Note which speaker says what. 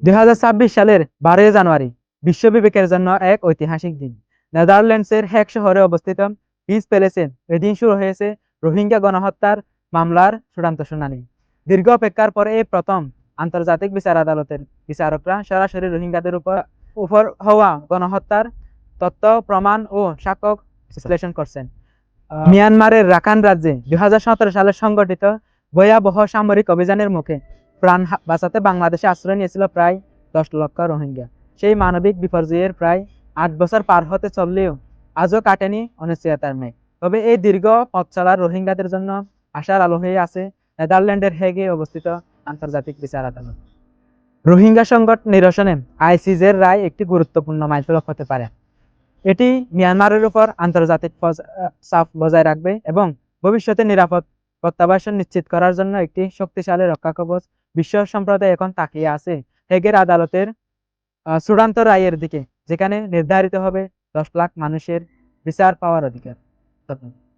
Speaker 1: 2026 সালের 12 জানুয়ারি বিশ্ব বিবেকের জন্য এক ঐতিহাসিক দিন। নেদারল্যান্ডসের হেগ শহরে অবস্থিত পিস প্যালেসে এদিন শুরু হয়েছে রোহিঙ্গা গণহত্যার মামলার চূড়ান্ত শুনানি। দীর্ঘ অপেক্ষার পরে এই প্রথম আন্তর্জাতিক বিচার আদালতের বিচারকরা সরাসরি রোহিঙ্গাদের উপর হওয়া গণহত্যার তথ্য, প্রমাণ ও সাক্ষ্য বিশ্লেষণ করছেন। মিয়ানমারের রাখাইন রাজ্যে 2017 সালে সংগঠিত ভয়াবহ সামরিক অভিযানের মুখে প্রাণ বাঁচাতে বাংলাদেশে আশ্রয় নিয়েছিল প্রায় 10 লক্ষ রোহিঙ্গা। সেই মানবিক বিপর্যয়ের প্রায় 8 বছর পার হতে চললেও আজও কাটেনি অনিশ্চয়তার মেঘ। তবে এই দীর্ঘ পথ চলার রোহিঙ্গাদের জন্য আশার আলো হয়ে আছে নেদারল্যান্ডের হেগে অবস্থিত আন্তর্জাতিক বিচার আদালত। রোহিঙ্গা সংকট নিরসনে আইসিজের রায় একটি গুরুত্বপূর্ণ মাইলফলক হতে পারে। এটি মিয়ানমারের উপর আন্তর্জাতিক চাপ বজায় রাখবে এবং ভবিষ্যতে নিরাপদ প্রত্যাবাসন নিশ্চিত করার জন্য একটি শক্তিশালী রক্ষাকবচ। বিশ্ব সম্প্রদায় এখন তাকিয়ে আছে হেগের আদালতের চূড়ান্ত রায়ের দিকে, যেখানে নির্ধারিত হবে 10 লাখ মানুষের বিচার পাওয়ার অধিকার। ধন্যবাদ।